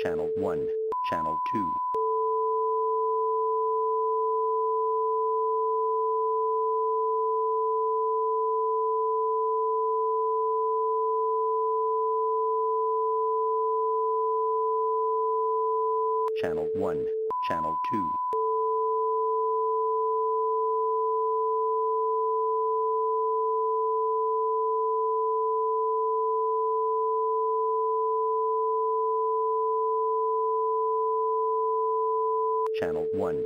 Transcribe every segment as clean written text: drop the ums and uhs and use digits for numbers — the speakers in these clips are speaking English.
Channel 1, Channel 2. Channel 1, Channel 2. Channel 1.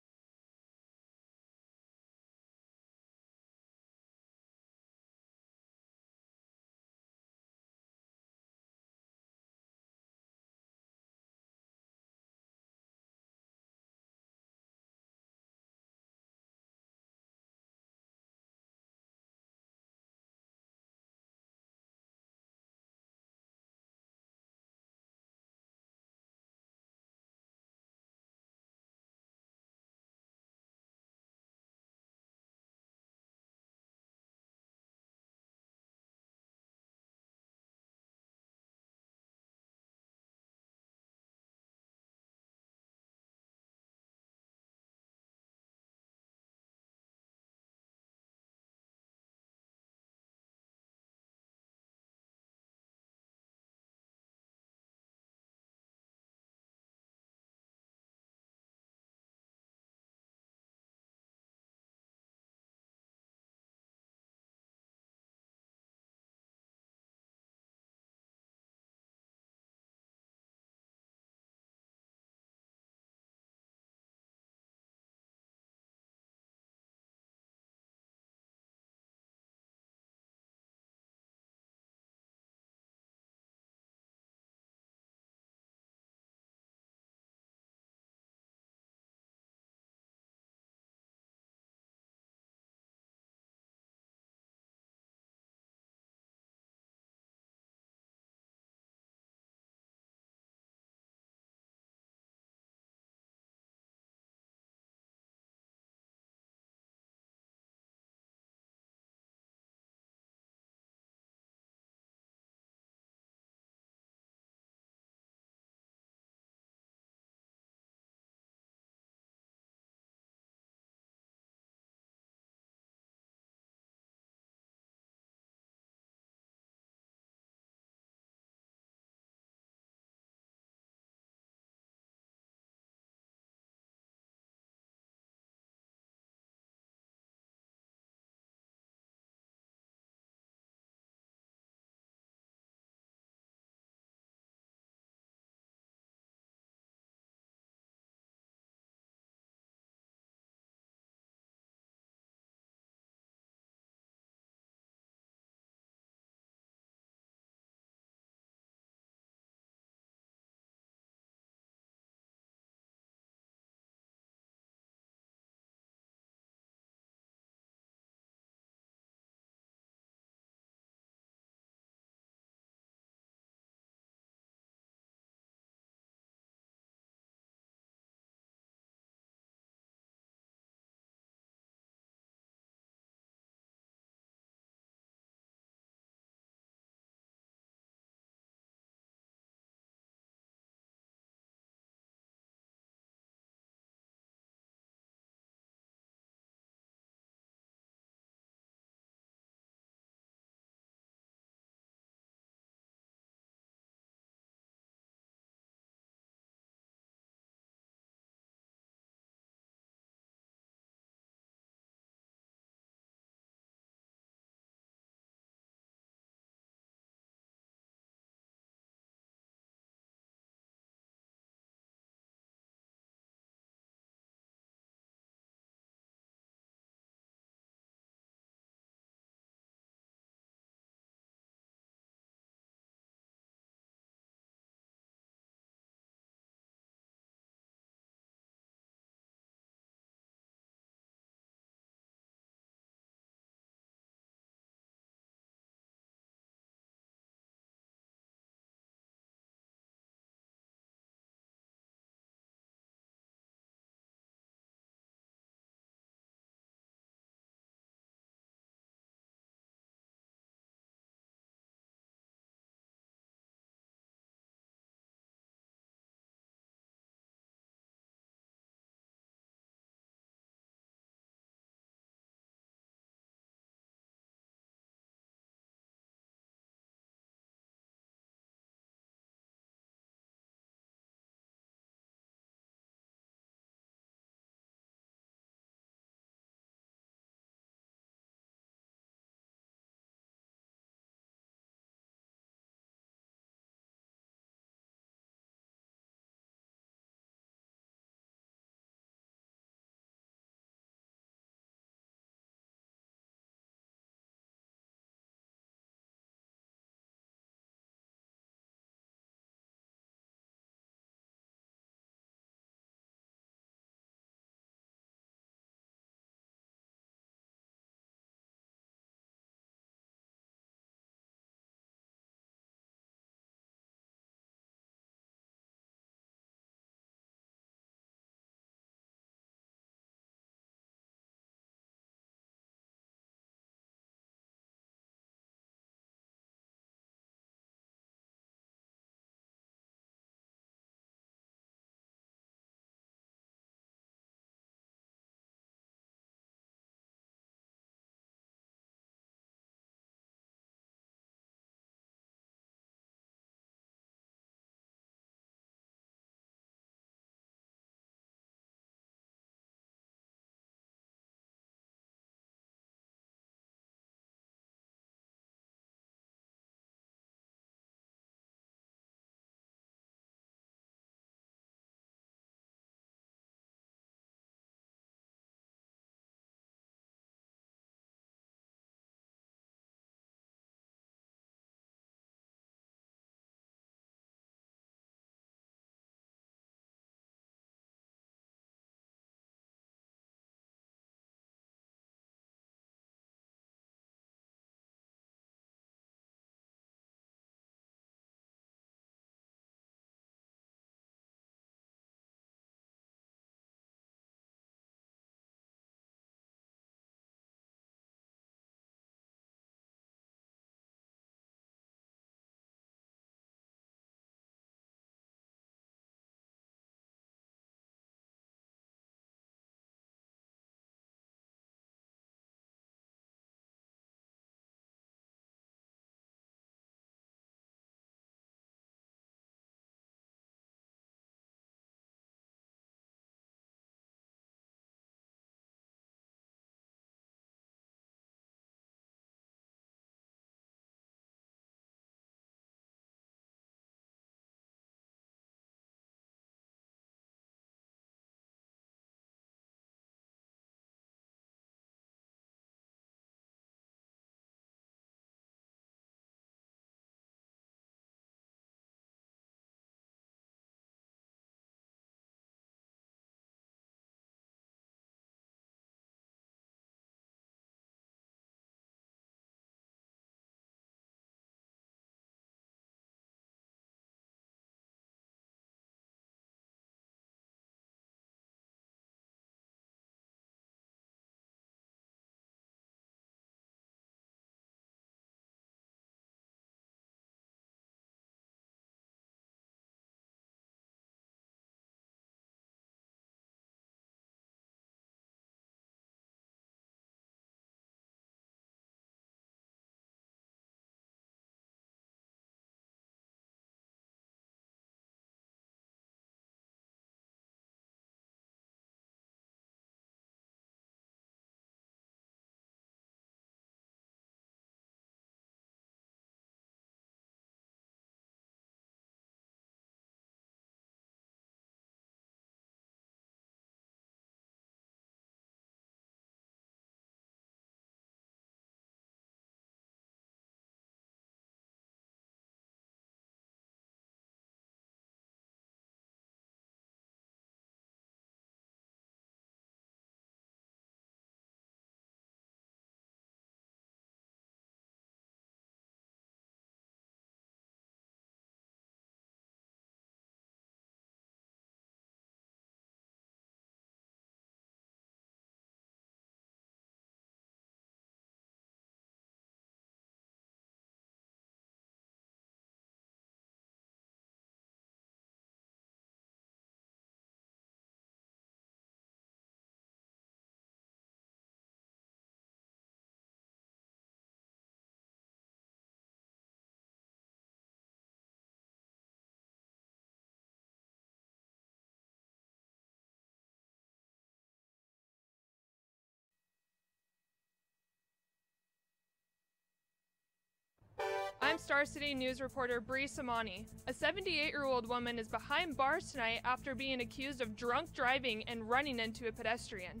I'm Star City News reporter Bree Samani. A 78-year-old woman is behind bars tonight after being accused of drunk driving and running into a pedestrian.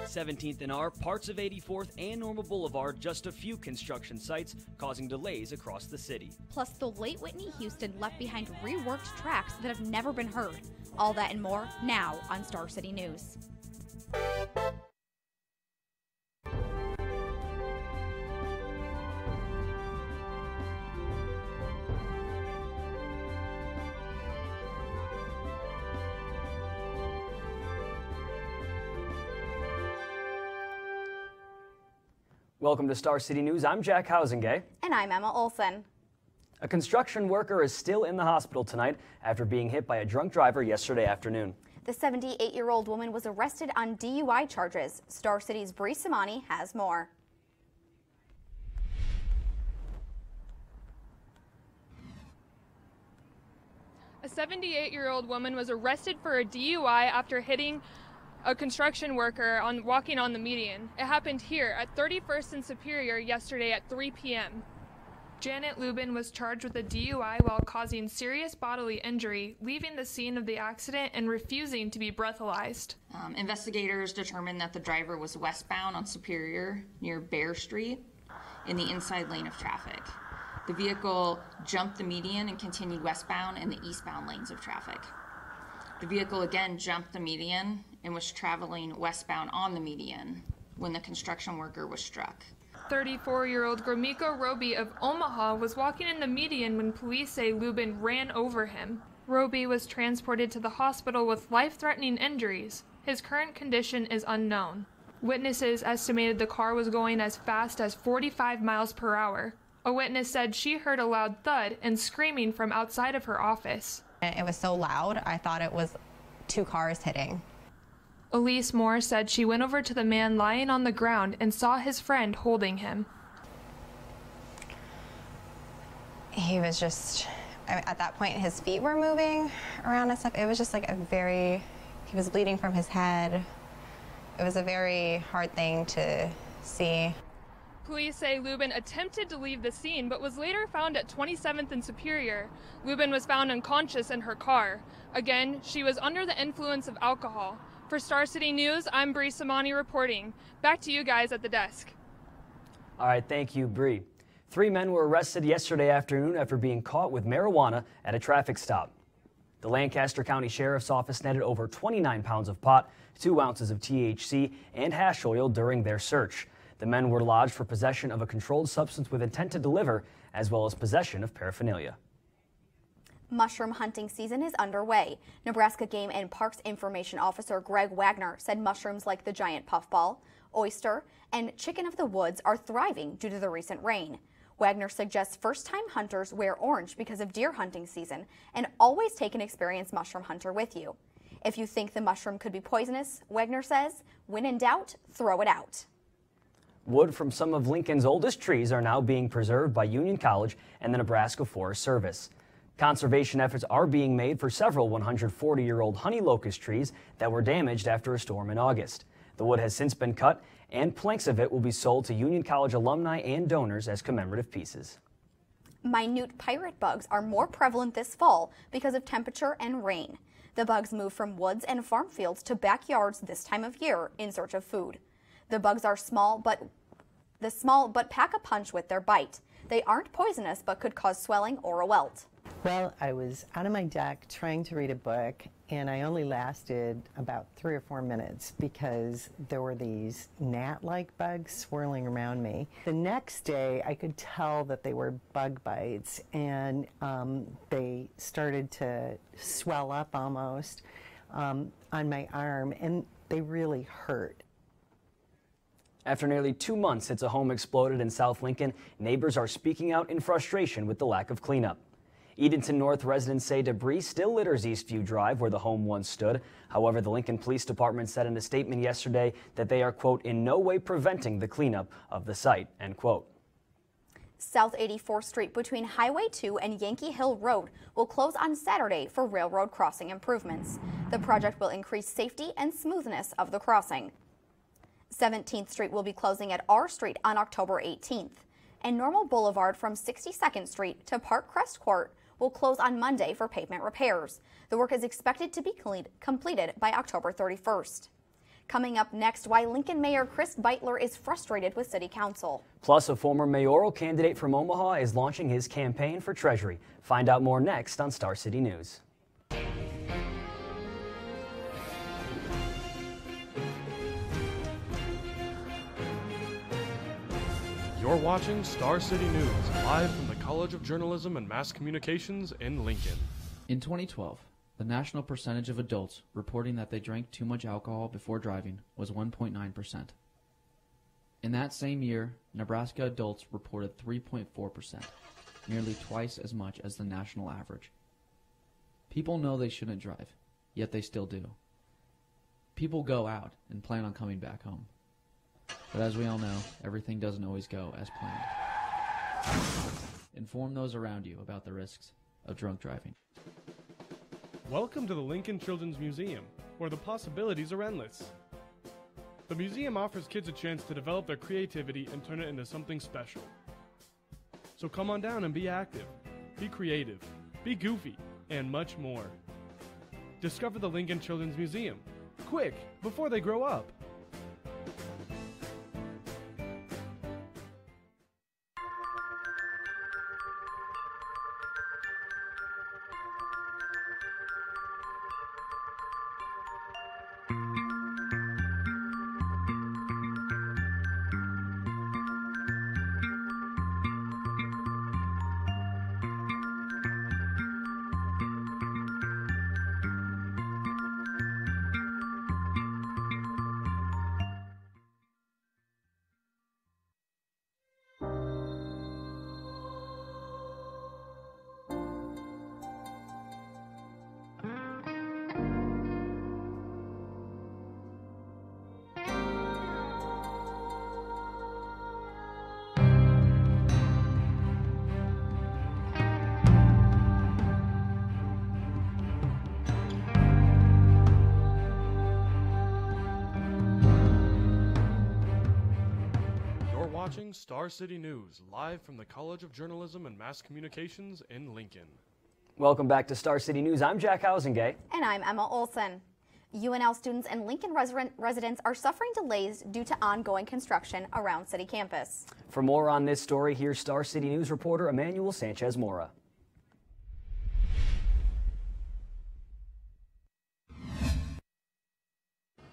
17th and R, parts of 84th and Normal Boulevard, just a few construction sites causing delays across the city. Plus, the late Whitney Houston left behind reworked tracks that have never been heard. All that and more now on Star City News. Welcome to Star City News. I'm Jack Housingay. And I'm Emma Olson. A construction worker is still in the hospital tonight after being hit by a drunk driver yesterday afternoon. The 78-year-old woman was arrested on DUI charges. Star City's Bree Samani has more. A 78-year-old woman was arrested for a DUI after hitting a construction worker walking on the median. It happened here at 31st and Superior yesterday at 3 p.m. Janet Lubin was charged with a DUI while causing serious bodily injury, leaving the scene of the accident and refusing to be breathalyzed. Investigators determined that the driver was westbound on Superior near Bear Street in the inside lane of traffic. The vehicle jumped the median and continued westbound in the eastbound lanes of traffic. The vehicle again jumped the median and was traveling westbound on the median when the construction worker was struck. 34-year-old Gromiko Roby of Omaha was walking in the median when police say Lubin ran over him. Roby was transported to the hospital with life-threatening injuries. His current condition is unknown. Witnesses estimated the car was going as fast as 45 miles per hour. A witness said she heard a loud thud and screaming from outside of her office. It was so loud, I thought it was two cars hitting. Elise Moore said she went over to the man lying on the ground and saw his friend holding him. He was just, at that point his feet were moving around and stuff. It was just like he was bleeding from his head. It was a very hard thing to see. Police say Lubin attempted to leave the scene but was later found at 27th and Superior. Lubin was found unconscious in her car. Again, she was under the influence of alcohol. For Star City News, I'm Bree Samani reporting. Back to you guys at the desk. All right, thank you, Bree. 3 men were arrested yesterday afternoon after being caught with marijuana at a traffic stop. The Lancaster County Sheriff's Office netted over 29 pounds of pot, 2 ounces of THC, and hash oil during their search. The men were lodged for possession of a controlled substance with intent to deliver, as well as possession of paraphernalia. Mushroom hunting season is underway. Nebraska Game and Parks Information Officer Greg Wagner said mushrooms like the giant puffball, oyster, and chicken of the woods are thriving due to the recent rain. Wagner suggests first-time hunters wear orange because of deer hunting season and always take an experienced mushroom hunter with you. If you think the mushroom could be poisonous, Wagner says, when in doubt, throw it out. Wood from some of Lincoln's oldest trees are now being preserved by Union College and the Nebraska Forest Service. Conservation efforts are being made for several 140-year-old honey locust trees that were damaged after a storm in August. The wood has since been cut, and planks of it will be sold to Union College alumni and donors as commemorative pieces. Minute pirate bugs are more prevalent this fall because of temperature and rain. The bugs move from woods and farm fields to backyards this time of year in search of food. The bugs are small but pack a punch with their bite. They aren't poisonous but could cause swelling or a welt. Well, I was out on my deck trying to read a book, and I only lasted about 3 or 4 minutes because there were these gnat-like bugs swirling around me. The next day, I could tell that they were bug bites, and they started to swell up almost on my arm, and they really hurt. After nearly 2 months since a home exploded in South Lincoln, neighbors are speaking out in frustration with the lack of cleanup. Edenton North residents say debris still litters Eastview Drive where the home once stood. However, the Lincoln Police Department said in a statement yesterday that they are, quote, in no way preventing the cleanup of the site, end quote. South 84th Street between Highway 2 and Yankee Hill Road will close on Saturday for railroad crossing improvements. The project will increase safety and smoothness of the crossing. 17th Street will be closing at R Street on October 18th. and Normal Boulevard from 62nd Street to Park Crest Court will close on Monday for pavement repairs. The work is expected to be completed by October 31st. Coming up next, why Lincoln Mayor Chris Beitler is frustrated with City Council. Plus, a former mayoral candidate from Omaha is launching his campaign for Treasury. Find out more next on Star City News. You're watching Star City News, live from the College of Journalism and Mass Communications in Lincoln. In 2012, the national percentage of adults reporting that they drank too much alcohol before driving was 1.9%. In that same year, Nebraska adults reported 3.4%, nearly twice as much as the national average. People know they shouldn't drive, yet they still do. People go out and plan on coming back home. But as we all know, everything doesn't always go as planned. Inform those around you about the risks of drunk driving. Welcome to the Lincoln Children's Museum, where the possibilities are endless. The museum offers kids a chance to develop their creativity and turn it into something special. So come on down and be active, be creative, be goofy, and much more. Discover the Lincoln Children's Museum, quick, before they grow up. Watching Star City News, live from the College of Journalism and Mass Communications in Lincoln. Welcome back to Star City News. I'm Jack Housengay. And I'm Emma Olson. UNL students and Lincoln residents are suffering delays due to ongoing construction around City Campus. For more on this story, here's Star City News reporter Emmanuel Sanchez-Mora.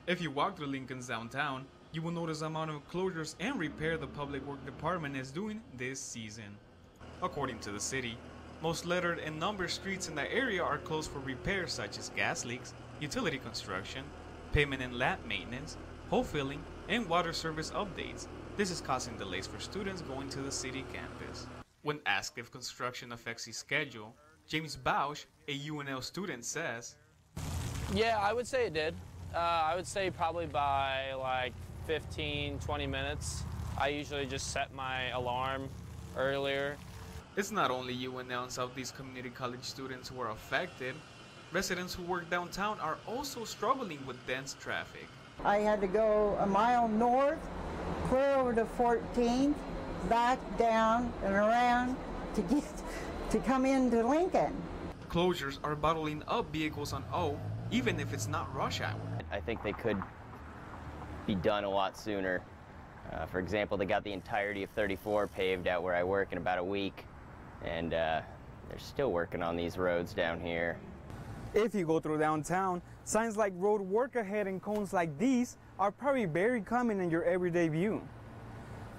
If you walk through Lincoln's downtown, you will notice the amount of closures and repair the Public Works Department is doing this season. According to the city, most lettered and numbered streets in the area are closed for repairs such as gas leaks, utility construction, pavement and lab maintenance, hole filling, and water service updates. This is causing delays for students going to the city campus. When asked if construction affects his schedule, James Bausch, a UNL student, says, "Yeah, I would say it did. I would say probably by like 15-20 minutes. I usually just set my alarm earlier." It's not only UNL and Southeast Community College students who are affected. Residents who work downtown are also struggling with dense traffic. I had to go a mile north, clear over to 14th, back down and around to come into Lincoln. Closures are bottling up vehicles on O, even if it's not rush hour. I think they could be done a lot sooner. For example, they got the entirety of 34 paved out where I work in about a week, and they're still working on these roads down here. If you go through downtown, signs like road work ahead and cones like these are probably very common in your everyday view.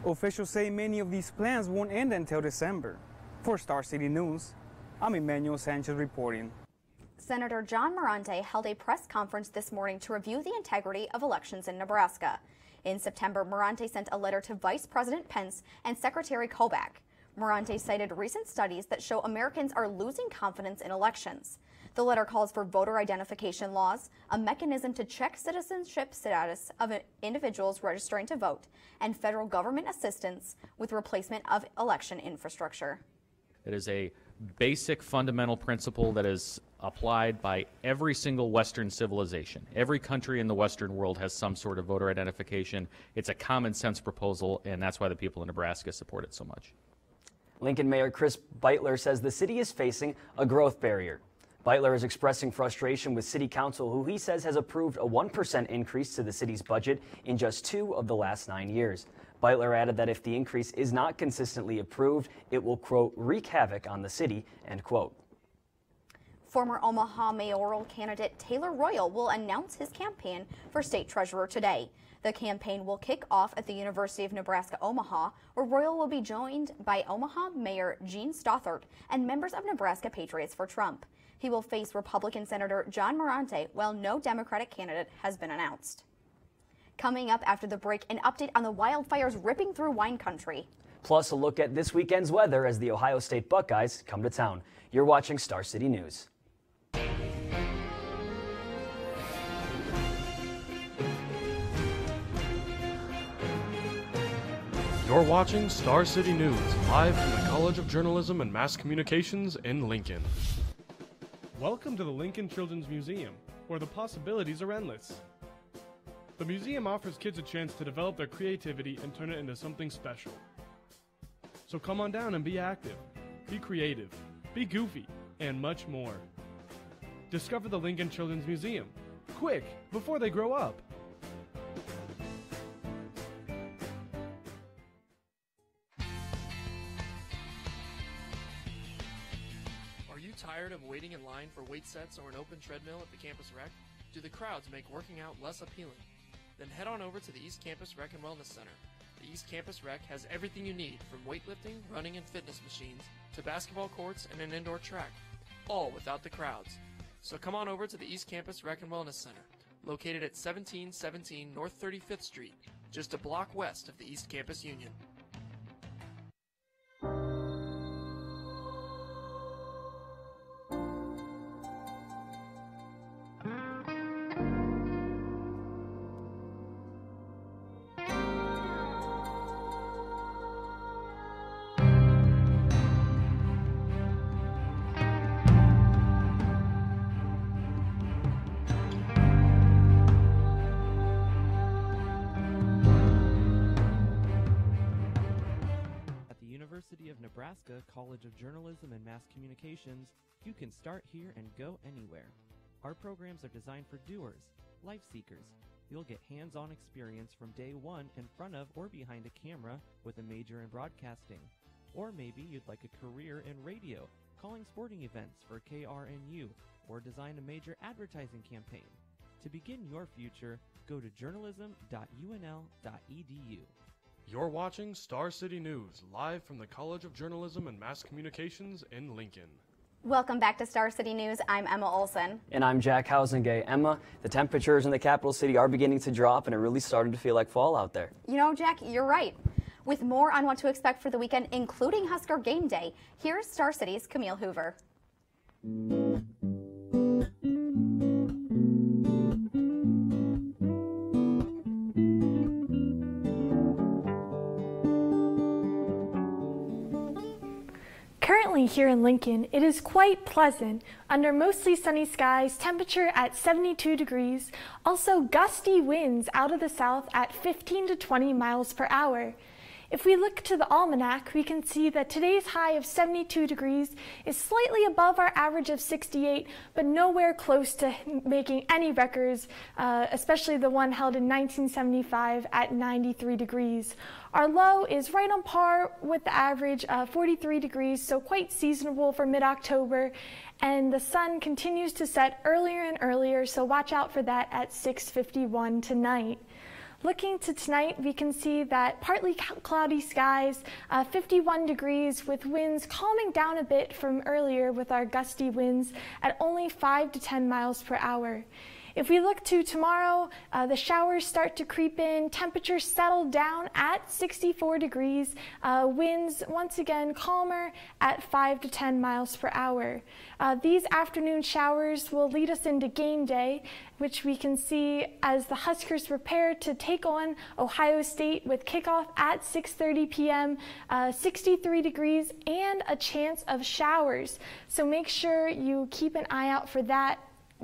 Officials say many of these plans won't end until December. For Star City News, I'm Emmanuel Sanchez reporting. Senator John Morante held a press conference this morning to review the integrity of elections in Nebraska. In September, Morante sent a letter to Vice President Pence and Secretary Kobach. Morante cited recent studies that show Americans are losing confidence in elections. The letter calls for voter identification laws, a mechanism to check citizenship status of individuals registering to vote, and federal government assistance with replacement of election infrastructure. It is a basic fundamental principle that is applied by every single Western civilization. Every country in the Western world has some sort of voter identification. It's a common sense proposal, and that's why the people in Nebraska support it so much. Lincoln Mayor Chris Beitler says the city is facing a growth barrier. Beitler is expressing frustration with City Council, who he says has approved a 1% increase to the city's budget in just 2 of the last 9 years. Beitler added that if the increase is not consistently approved, it will, quote, wreak havoc on the city, end quote. Former Omaha mayoral candidate Taylor Royal will announce his campaign for state treasurer today. The campaign will kick off at the University of Nebraska-Omaha, where Royal will be joined by Omaha Mayor Gene Stothert and members of Nebraska Patriots for Trump. He will face Republican Senator John Morante, while no Democratic candidate has been announced. Coming up after the break, an update on the wildfires ripping through wine country. Plus, a look at this weekend's weather as the Ohio State Buckeyes come to town. You're watching Star City News. You're watching Star City News, live from the College of Journalism and Mass Communications in Lincoln. Welcome to the Lincoln Children's Museum, where the possibilities are endless. The museum offers kids a chance to develop their creativity and turn it into something special. So come on down and be active, be creative, be goofy, and much more. Discover the Lincoln Children's Museum, quick, before they grow up. Tired of waiting in line for weight sets or an open treadmill at the campus rec? Do the crowds make working out less appealing? Then head on over to the East Campus Rec and Wellness Center. The East Campus Rec has everything you need, from weightlifting, running, and fitness machines to basketball courts and an indoor track, all without the crowds. So come on over to the East Campus Rec and Wellness Center, located at 1717 North 35th Street, just a block west of the East Campus Union. University of Nebraska College of Journalism and Mass Communications, you can start here and go anywhere. Our programs are designed for doers, life seekers. You'll get hands-on experience from day one in front of or behind a camera with a major in broadcasting. Or maybe you'd like a career in radio, calling sporting events for KRNU, or design a major advertising campaign. To begin your future, go to journalism.unl.edu. You're watching Star City News, live from the College of Journalism and Mass Communications in Lincoln. Welcome back to Star City News. I'm Emma Olson. And I'm Jack Housengay. Emma, the temperatures in the capital city are beginning to drop, and it really started to feel like fall out there. You know, Jack, you're right. With more on what to expect for the weekend, including Husker game day, here's Star City's Camille Hoover. Currently here in Lincoln, it is quite pleasant. Under mostly sunny skies, temperature at 72 degrees. Also gusty winds out of the south at 15 to 20 miles per hour. If we look to the almanac, we can see that today's high of 72 degrees is slightly above our average of 68, but nowhere close to making any records, especially the one held in 1975 at 93 degrees. Our low is right on par with the average, 43 degrees, so quite seasonable for mid-October. And the sun continues to set earlier and earlier, so watch out for that at 6:51 tonight. Looking to tonight, we can see that partly cloudy skies, 51 degrees with winds calming down a bit from earlier with our gusty winds at only 5 to 10 miles per hour. If we look to tomorrow, the showers start to creep in, temperatures settle down at 64 degrees, winds once again calmer at 5 to 10 miles per hour. These afternoon showers will lead us into game day, which we can see as the Huskers prepare to take on Ohio State with kickoff at 6:30 p.m., 63 degrees and a chance of showers. So make sure you keep an eye out for that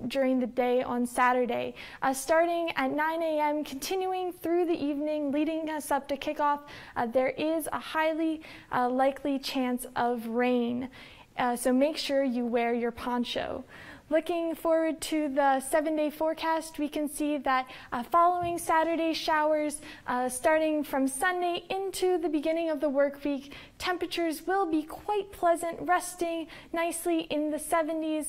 during the day on Saturday. Starting at 9 a.m., continuing through the evening, leading us up to kickoff, there is a highly likely chance of rain. So make sure you wear your poncho. Looking forward to the 7-day forecast, we can see that following Saturday showers, starting from Sunday into the beginning of the work week, temperatures will be quite pleasant, resting nicely in the 70s.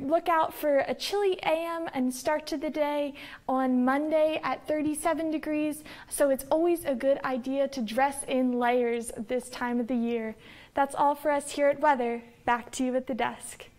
Look out for a chilly AM and start to the day on Monday at 37 degrees. So it's always a good idea to dress in layers this time of the year. That's all for us here at Weather. Back to you at the desk.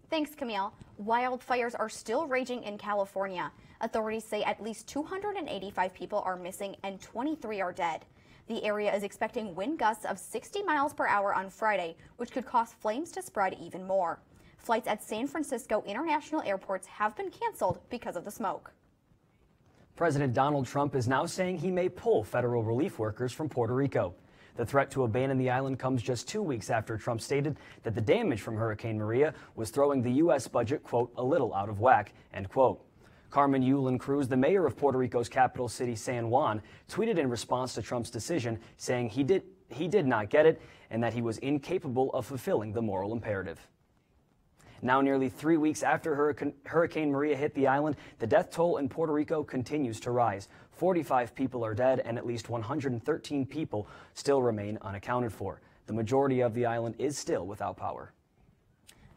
Thanks, Camille. Wildfires are still raging in California. Authorities say at least 285 people are missing and 23 are dead. The area is expecting wind gusts of 60 miles per hour on Friday, which could cause flames to spread even more. Flights at San Francisco International airports have been canceled because of the smoke. President Donald Trump is now saying he may pull federal relief workers from Puerto Rico. The threat to abandon the island comes just 2 weeks after Trump stated that the damage from Hurricane Maria was throwing the U.S. budget, quote, a little out of whack, end quote. Carmen Yulín Cruz, the mayor of Puerto Rico's capital city, San Juan, tweeted in response to Trump's decision, saying he did not get it and that he was incapable of fulfilling the moral imperative. Now, nearly 3 weeks after Hurricane Maria hit the island, the death toll in Puerto Rico continues to rise. 45 people are dead and at least 113 people still remain unaccounted for. The majority of the island is still without power.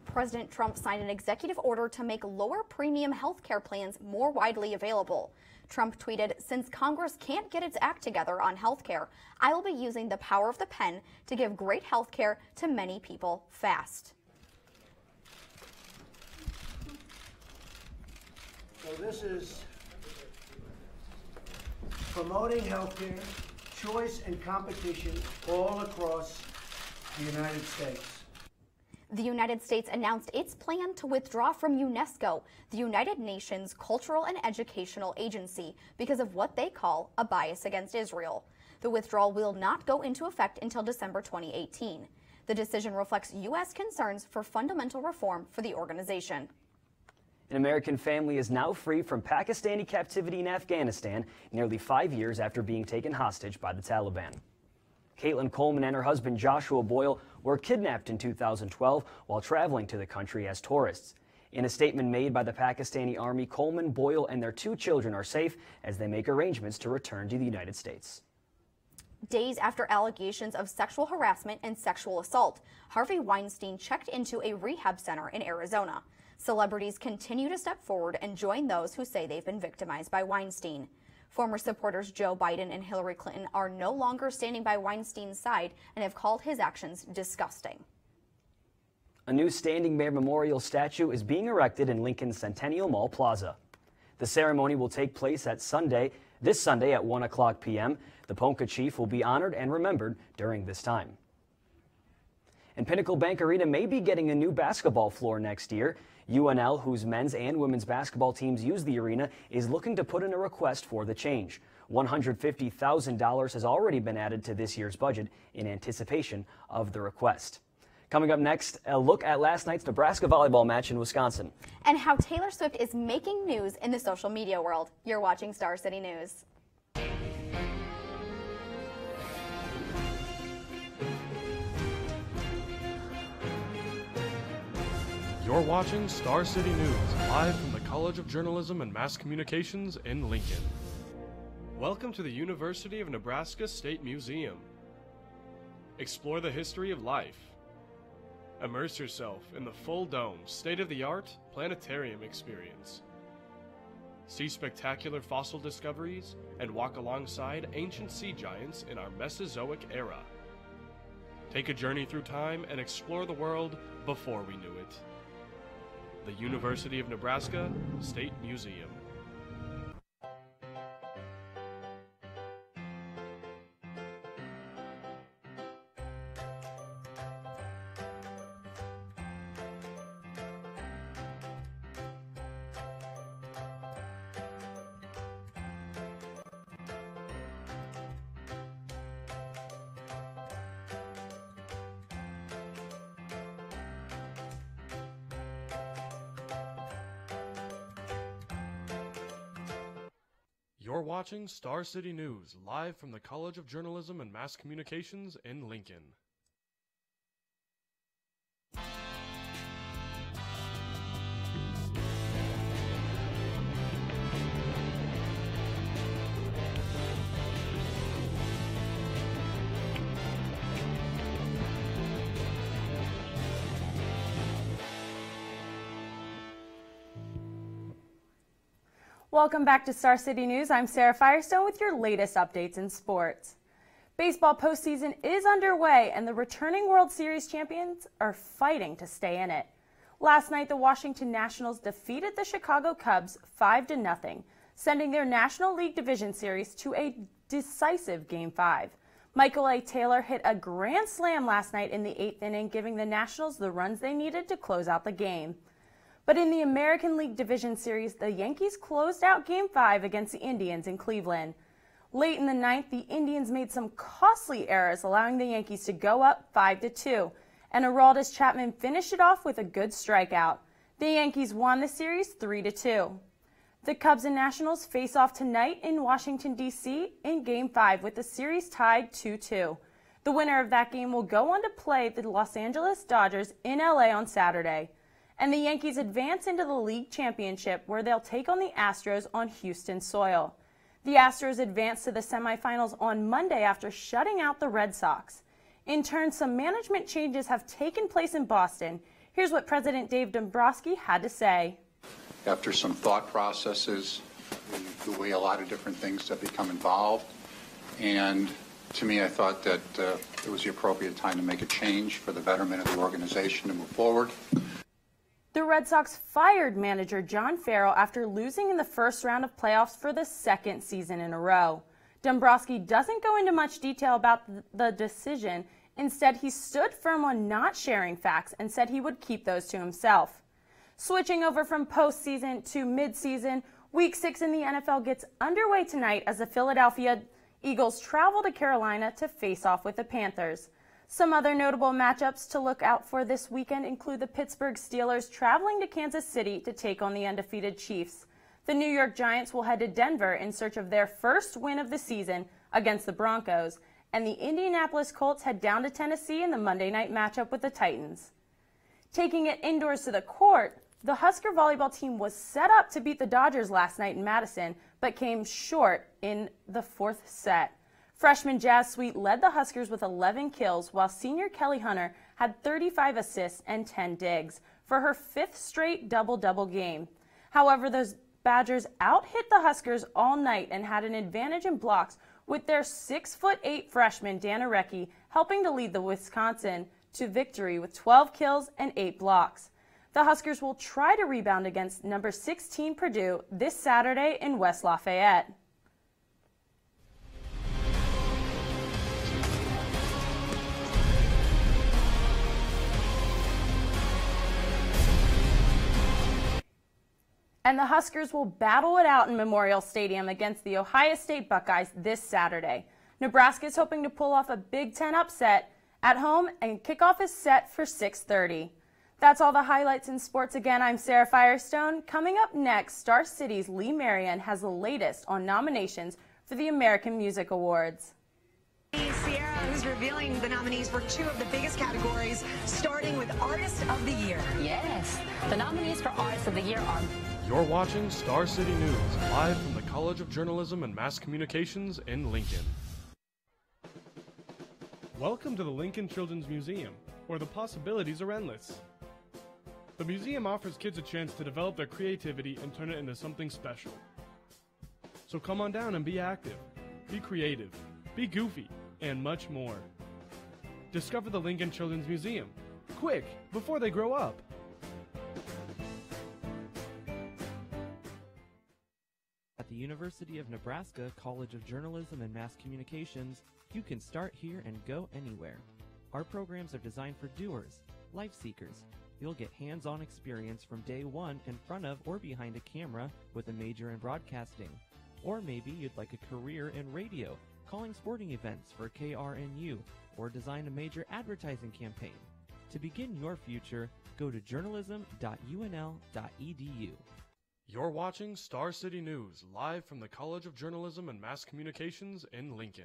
President Trump signed an executive order to make lower premium health care plans more widely available. Trump tweeted, "Since Congress can't get its act together on health care, I will be using the power of the pen to give great health care to many people fast." So this is promoting healthcare, choice and competition all across the United States. The United States announced its plan to withdraw from UNESCO, the United Nations Cultural and Educational Agency, because of what they call a bias against Israel. The withdrawal will not go into effect until December 2018. The decision reflects U.S. concerns for fundamental reform for the organization. An American family is now free from Pakistani captivity in Afghanistan nearly 5 years after being taken hostage by the Taliban. Caitlin Coleman and her husband Joshua Boyle were kidnapped in 2012 while traveling to the country as tourists. In a statement made by the Pakistani Army, Coleman, Boyle, and their 2 children are safe as they make arrangements to return to the United States. Days after allegations of sexual harassment and sexual assault, Harvey Weinstein checked into a rehab center in Arizona. Celebrities continue to step forward and join those who say they've been victimized by Weinstein. Former supporters Joe Biden and Hillary Clinton are no longer standing by Weinstein's side and have called his actions disgusting. A new standing mayor memorial statue is being erected in Lincoln's Centennial Mall Plaza. The ceremony will take place this Sunday at 1:00 p.m. The Ponca chief will be honored and remembered during this time. And Pinnacle Bank Arena may be getting a new basketball floor next year. UNL, whose men's and women's basketball teams use the arena, is looking to put in a request for the change. $150,000 has already been added to this year's budget in anticipation of the request. Coming up next, a look at last night's Nebraska volleyball match in Wisconsin. And how Taylor Swift is making news in the social media world. You're watching Star City News. You're watching Star City News, live from the College of Journalism and Mass Communications in Lincoln. Welcome to the University of Nebraska State Museum. Explore the history of life. Immerse yourself in the full-dome, state-of-the-art planetarium experience. See spectacular fossil discoveries and walk alongside ancient sea giants in our Mesozoic era. Take a journey through time and explore the world before we knew it. the University of Nebraska State Museum. You're watching Star City News, live from the College of Journalism and Mass Communications in Lincoln. Welcome back to Star City News. I'm Sarah Firestone with your latest updates in sports. Baseball postseason is underway and the returning World Series champions are fighting to stay in it. Last night, the Washington Nationals defeated the Chicago Cubs 5-0, sending their National League Division Series to a decisive Game 5. Michael A. Taylor hit a grand slam last night in the 8th inning, giving the Nationals the runs they needed to close out the game. But in the American League Division Series, the Yankees closed out Game 5 against the Indians in Cleveland. Late in the ninth, the Indians made some costly errors, allowing the Yankees to go up 5-2, and Aroldis Chapman finished it off with a good strikeout. The Yankees won the series 3-2. The Cubs and Nationals face off tonight in Washington, D.C. in Game 5 with the series tied 2-2. The winner of that game will go on to play the Los Angeles Dodgers in L.A. on Saturday. And the Yankees advance into the league championship where they'll take on the Astros on Houston soil. The Astros advance to the semifinals on Monday after shutting out the Red Sox. In turn, some management changes have taken place in Boston. Here's what President Dave Dombrowski had to say. After some thought processes, the way a lot of different things have become involved, and to me, I thought that it was the appropriate time to make a change for the betterment of the organization to move forward. The Red Sox fired manager John Farrell after losing in the first round of playoffs for the second season in a row. Dombrowski doesn't go into much detail about the decision. Instead, he stood firm on not sharing facts and said he would keep those to himself. Switching over from postseason to midseason, Week 6 in the NFL gets underway tonight as the Philadelphia Eagles travel to Carolina to face off with the Panthers. Some other notable matchups to look out for this weekend include the Pittsburgh Steelers traveling to Kansas City to take on the undefeated Chiefs. The New York Giants will head to Denver in search of their first win of the season against the Broncos, and the Indianapolis Colts head down to Tennessee in the Monday night matchup with the Titans. Taking it indoors to the court, the Husker volleyball team was set up to beat the Dodgers last night in Madison, but came short in the fourth set. Freshman Jazz Sweet led the Huskers with 11 kills, while senior Kelly Hunter had 35 assists and 10 digs for her fifth straight double-double game. However, those Badgers out-hit the Huskers all night and had an advantage in blocks, with their 6'8" freshman Dana Recchi helping to lead the Wisconsin to victory with 12 kills and 8 blocks. The Huskers will try to rebound against number 16 Purdue this Saturday in West Lafayette. And the Huskers will battle it out in Memorial Stadium against the Ohio State Buckeyes this Saturday. Nebraska is hoping to pull off a Big Ten upset at home and kick off is set for 6:30. That's all the highlights in sports. Again, I'm Sarah Firestone. Coming up next, Star City's Lee Marion has the latest on nominations for the American Music Awards. Sierra, who's revealing the nominees for two of the biggest categories, starting with Artist of the Year. Yes, the nominees for Artist of the Year are... You're watching Star City News, live from the College of Journalism and Mass Communications in Lincoln. Welcome to the Lincoln Children's Museum, where the possibilities are endless. The museum offers kids a chance to develop their creativity and turn it into something special. So come on down and be active, be creative, be goofy, and much more. Discover the Lincoln Children's Museum, quick, before they grow up. At the University of Nebraska College of Journalism and Mass Communications, you can start here and go anywhere. Our programs are designed for doers, life seekers. You'll get hands-on experience from day one in front of or behind a camera with a major in broadcasting. Or maybe you'd like a career in radio, calling sporting events for KRNU, or design a major advertising campaign. To begin your future, go to journalism.unl.edu. You're watching Star City News, live from the College of Journalism and Mass Communications in Lincoln.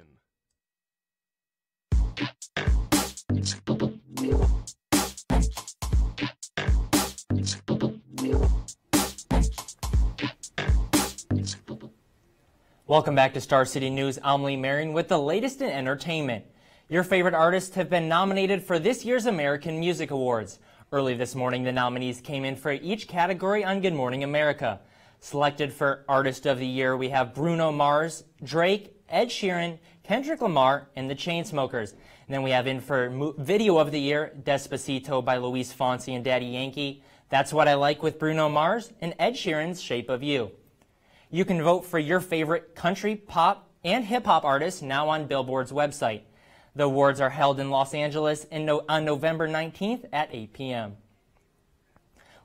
Welcome back to Star City News. I'm Lee Marion with the latest in entertainment. Your favorite artists have been nominated for this year's American Music Awards. Early this morning, the nominees came in for each category on Good Morning America. Selected for Artist of the Year, we have Bruno Mars, Drake, Ed Sheeran, Kendrick Lamar, and the Chainsmokers. And then we have in for Video of the Year, Despacito by Luis Fonsi and Daddy Yankee, That's What I Like with Bruno Mars, and Ed Sheeran's Shape of You. You can vote for your favorite country, pop, and hip-hop artists now on Billboard's website. The awards are held in Los Angeles on November 19th at 8 p.m.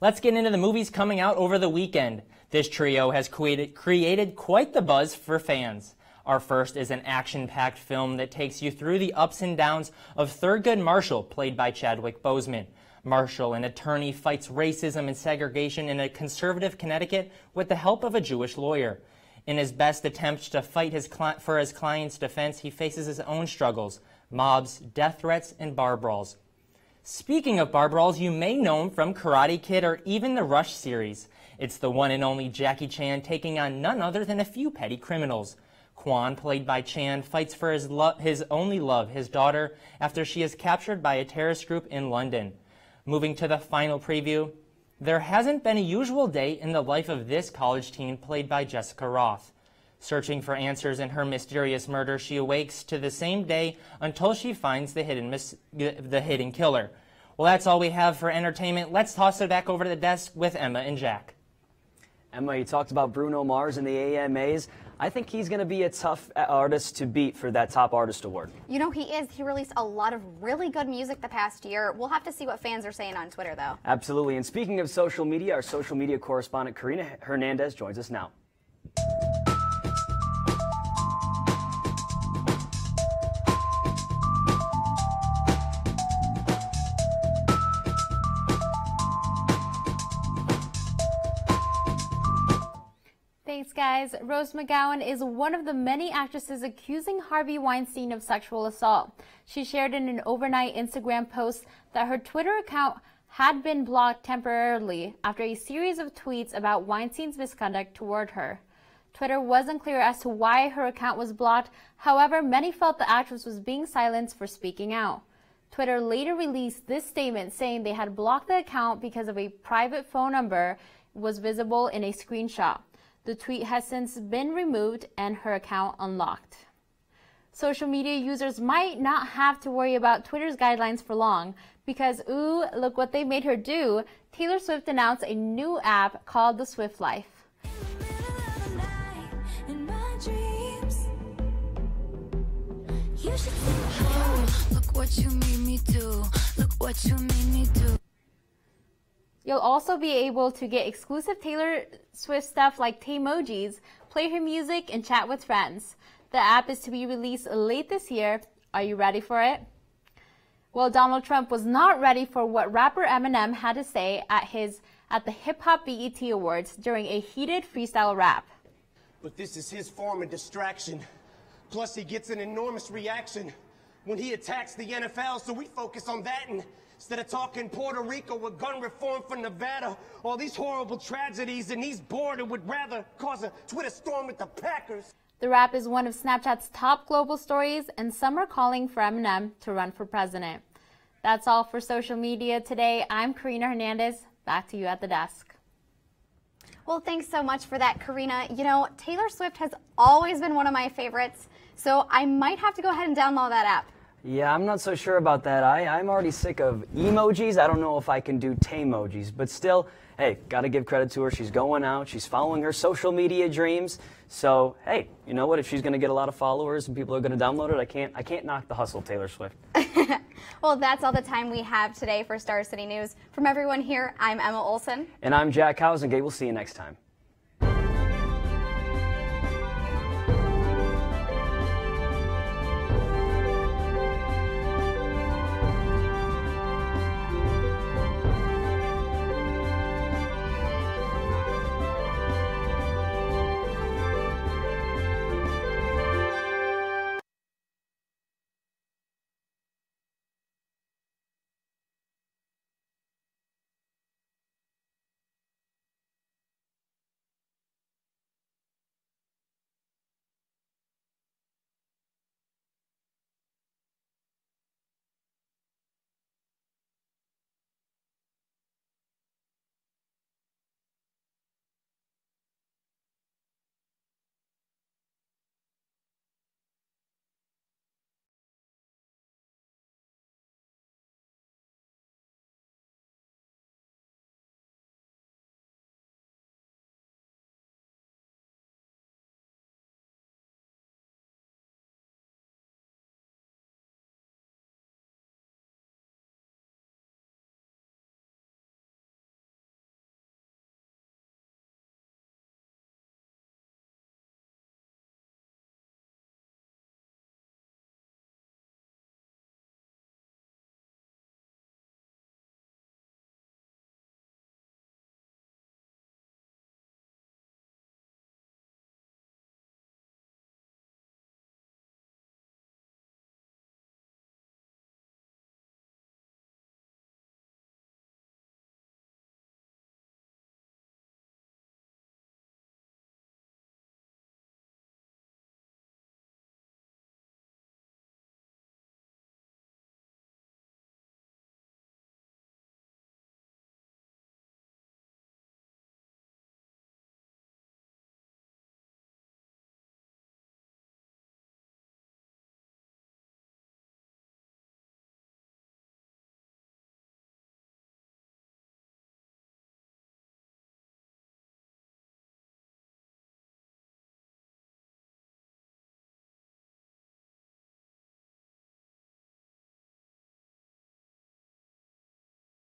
Let's get into the movies coming out over the weekend. This trio has created quite the buzz for fans. Our first is an action-packed film that takes you through the ups and downs of Thurgood Marshall, played by Chadwick Boseman. Marshall, an attorney, fights racism and segregation in a conservative Connecticut with the help of a Jewish lawyer. In his best attempt to fight for his client's defense, he faces his own struggles, mobs, death threats, and bar brawls. Speaking of bar brawls, you may know him from Karate Kid or even the Rush series. It's the one and only Jackie Chan taking on none other than a few petty criminals. Quan, played by Chan, fights for his only love, his daughter, after she is captured by a terrorist group in London. Moving to the final preview, there hasn't been a usual day in the life of this college teen played by Jessica Roth. Searching for answers in her mysterious murder, she awakes to the same day until she finds the hidden killer. Well, that's all we have for entertainment. Let's toss it back over to the desk with Emma and Jack. Emma, you talked about Bruno Mars and the AMAs. I think he's going to be a tough artist to beat for that Top Artist Award. You know, he is. He released a lot of really good music the past year. We'll have to see what fans are saying on Twitter, though. Absolutely. And speaking of social media, our social media correspondent Karina Hernandez joins us now. Thanks, guys. Rose McGowan is one of the many actresses accusing Harvey Weinstein of sexual assault. She shared in an overnight Instagram post that her Twitter account had been blocked temporarily after a series of tweets about Weinstein's misconduct toward her. Twitter wasn't clear as to why her account was blocked. However, many felt the actress was being silenced for speaking out. Twitter later released this statement saying they had blocked the account because of a private phone number was visible in a screenshot. The tweet has since been removed and her account unlocked. Social media users might not have to worry about Twitter's guidelines for long because, ooh, look what they made her do. Taylor Swift announced a new app called The Swift Life. Look what you made me do. Look what you made me do. You'll also be able to get exclusive Taylor Swift stuff like Taymojis, play her music, and chat with friends. The app is to be released late this year. Are you ready for it? Well, Donald Trump was not ready for what rapper Eminem had to say at the Hip Hop BET Awards during a heated freestyle rap. But this is his form of distraction. Plus, he gets an enormous reaction when he attacks the NFL, so we focus on that and instead of talking Puerto Rico with gun reform for Nevada, all these horrible tragedies, and he's bored and would rather cause a Twitter storm with the Packers. The rap is one of Snapchat's top global stories, and some are calling for Eminem to run for president. That's all for social media today. I'm Karina Hernandez. Back to you at the desk. Well, thanks so much for that, Karina. You know, Taylor Swift has always been one of my favorites, so I might have to go ahead and download that app. Yeah, I'm not so sure about that. I'm already sick of emojis. I don't know if I can do taemojis, but still, hey, gotta give credit to her. She's going out. She's following her social media dreams. So, hey, you know what? If she's gonna get a lot of followers and people are gonna download it, I can't knock the hustle, Taylor Swift. Well, that's all the time we have today for Star City News. From everyone here, I'm Emma Olson. And I'm Jack Housengate. We'll see you next time.